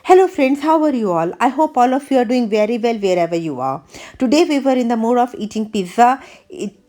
Hello friends, how are you all? I hope all of you are doing very well wherever you are. Today we were in the mood of eating pizza,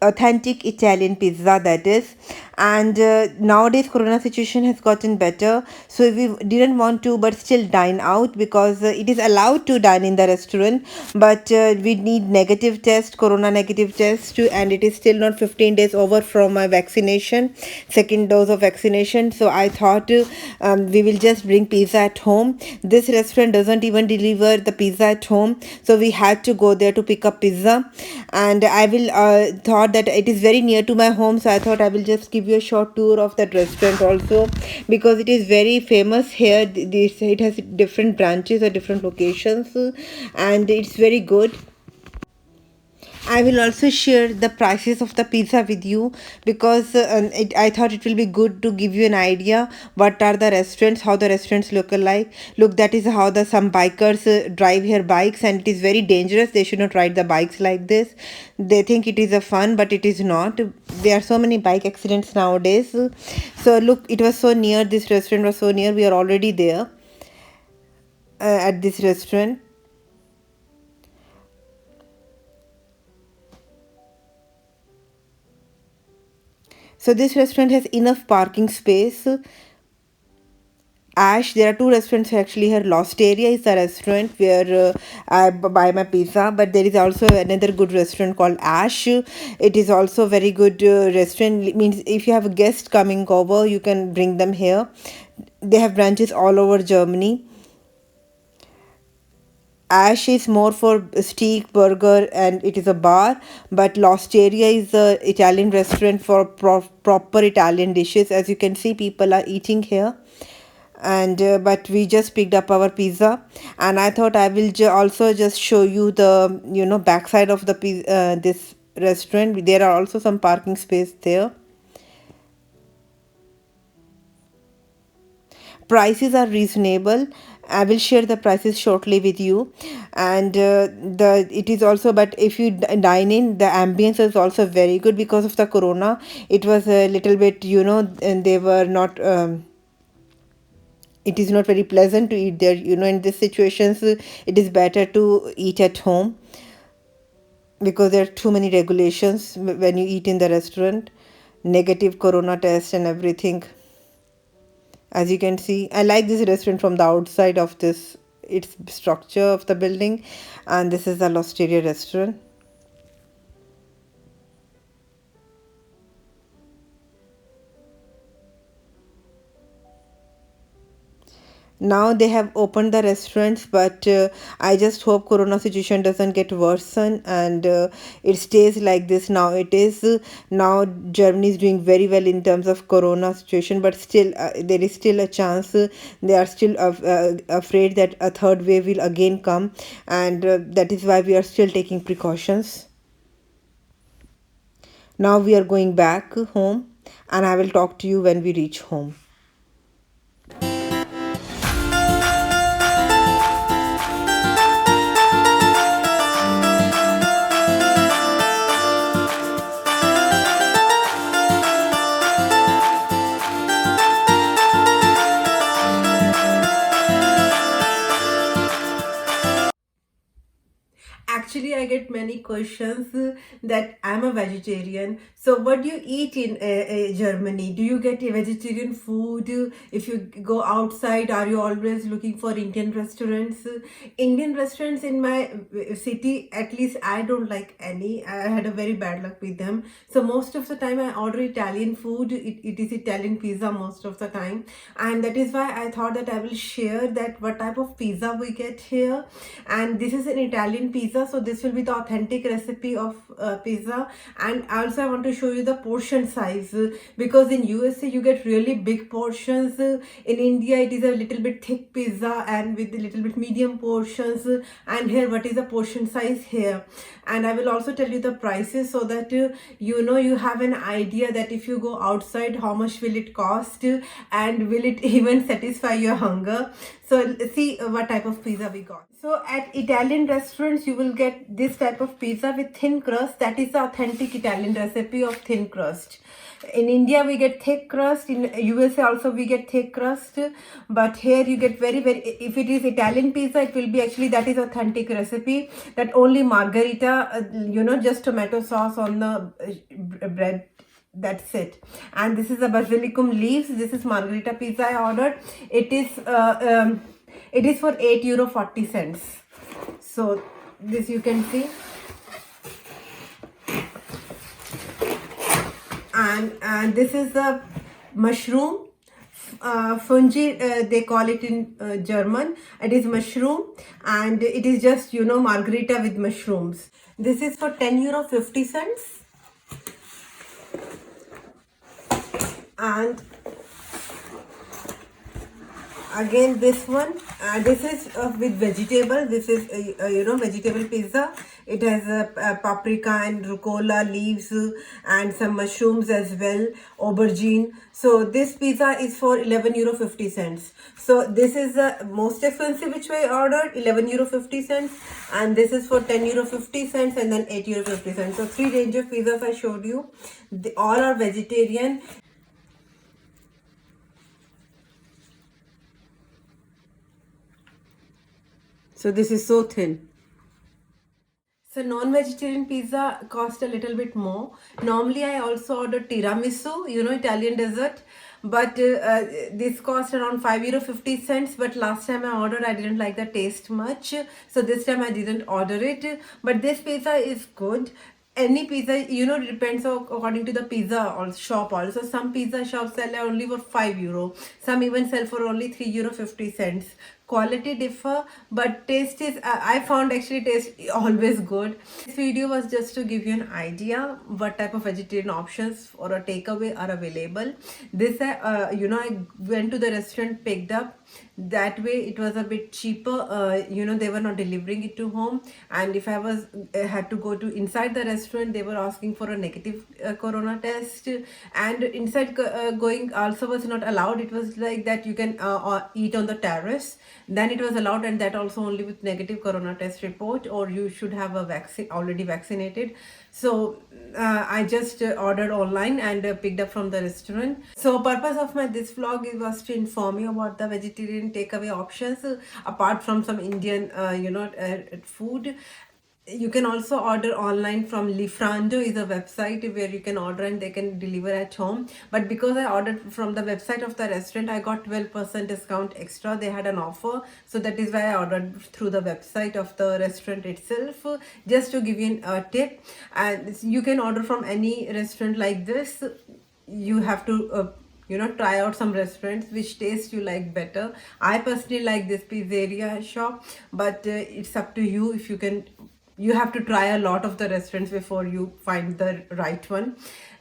authentic Italian pizza that is. And nowadays corona situation has gotten better, so we didn't want to but still dine out because it is allowed to dine in the restaurant, but we need negative test, corona negative test, and it is still not 15 days over from my vaccination, second dose of vaccination. So I thought we will just bring pizza at home. This restaurant doesn't even deliver the pizza at home, so we had to go there to pick up pizza. And I will thought that it is very near to my home, so I thought I will just give you a short tour of that restaurant also, because it is very famous here. This it has different branches or different locations, and it's very good. I will also share the prices of the pizza with you, because I thought it will be good to give you an idea what are the restaurants, how the restaurants look like. Look, that is how the some bikers drive here bikes, and it is very dangerous. They should not ride the bikes like this. They think it is a fun, but it is not. There are so many bike accidents nowadays. So look, it was so near. This restaurant was so near. We are already there at this restaurant. So this restaurant has enough parking space. Ash, there are two restaurants actually here. Lost Area is the restaurant where I buy my pizza, but there is also another good restaurant called Ash. It is also very good restaurant. It means if you have a guest coming over, you can bring them here. They have branches all over Germany. Ash is more for steak, burger, and it is a bar. But Lost Area is a Italian restaurant for proper Italian dishes. As you can see, people are eating here. And but we just picked up our pizza, and I thought I will also just show you the backside of the this restaurant. There are also some parking space there. Prices are reasonable. I will share the prices shortly with you. And the it is also, but if you dine in, the ambience is also very good. Because of the corona, it was a little bit, and they were not it is not very pleasant to eat there. In these situations, it is better to eat at home, because there are too many regulations when you eat in the restaurant, negative corona test and everything. As you can see, I like this restaurant from the outside of this its structure of the building. And this is the Losteria restaurant. Now they have opened the restaurants, but I just hope corona situation doesn't get worsen, and it stays like this. Now it is now Germany is doing very well in terms of corona situation, but still there is still a chance. They are still afraid that a third wave will again come, and that is why we are still taking precautions. Now we are going back home, and I will talk to you when we reach home. Actually, I get many questions that I'm a vegetarian. So, what do you eat in Germany? Do you get a vegetarian food? If you go outside, are you always looking for Indian restaurants? Indian restaurants in my city, at least I don't like any. I had a very bad luck with them. So, most of the time, I order Italian food. It is Italian pizza most of the time. And that is why I thought that I will share that what type of pizza we get here. And this is an Italian pizza, so this will be the authentic recipe of pizza. And also I want to show you the portion size, because in USA you get really big portions. In India it is a little bit thick pizza and with a little bit medium portions. And here what is the portion size here. And I will also tell you the prices, so that you have an idea that if you go outside, how much will it cost, and will it even satisfy your hunger. So see what type of pizza we got. So at Italian restaurants, you will get this type of pizza with thin crust. That is the authentic Italian recipe of thin crust. In India, we get thick crust. In USA also, we get thick crust. But here you get very. If it is Italian pizza, it will be actually that is authentic recipe. That only margherita, just tomato sauce on the bread. That's it. And this is the basilicum leaves. This is margherita pizza I ordered. It is for €8.40. So this you can see. And this is the mushroom fungi, they call it in German. It is mushroom, and it is just margherita with mushrooms. This is for €10.50. And again this one, this is with vegetable. This is vegetable pizza. It has paprika and rucola leaves and some mushrooms as well, aubergine. So this pizza is for €11.50. So this is the most expensive which I ordered, €11.50, and this is for €10.50 and then €8.50. So three range of pizzas I showed you. All are vegetarian. So this is so thin. So non-vegetarian pizza cost a little bit more. Normally I also order tiramisu, Italian dessert. But this cost around €5.50. But last time I ordered, I didn't like the taste much. So this time I didn't order it. But this pizza is good. Any pizza, depends according to the pizza or shop also. Some pizza shops sell only for €5. Some even sell for only €3.50. Quality differ, but taste is, I found actually taste always good. This video was just to give you an idea what type of vegetarian options or a takeaway are available. This I went to the restaurant, picked up. That way it was a bit cheaper. They were not delivering it to home, and if I was had to go to inside the restaurant, they were asking for a negative corona test, and inside going also was not allowed. It was like that you can eat on the terrace. Then it was allowed, and that also only with negative corona test report, or you should have a vaccine, already vaccinated. So I just ordered online and picked up from the restaurant. So purpose of this vlog was to inform you about the vegetarian takeaway options, apart from some Indian food. You can also order online from Lifrando is a website where you can order and they can deliver at home. But because I ordered from the website of the restaurant, I got 12% discount extra. They had an offer. So that is why I ordered through the website of the restaurant itself. Just to give you a tip. And you can order from any restaurant like this. You have to try out some restaurants which taste you like better. I personally like this pizzeria shop, but it's up to you. If you have to try a lot of the restaurants before you find the right one.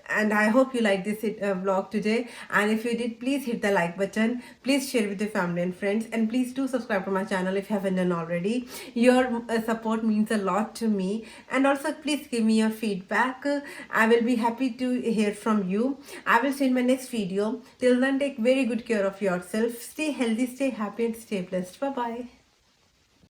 And I hope you like this vlog today, and if you did, please hit the like button, please share with your family and friends, and please do subscribe to my channel if you haven't done already. Your support means a lot to me, and also please give me your feedback. I will be happy to hear from you. I will see you in my next video. Till then, take very good care of yourself. Stay healthy, stay happy, and stay blessed. Bye bye.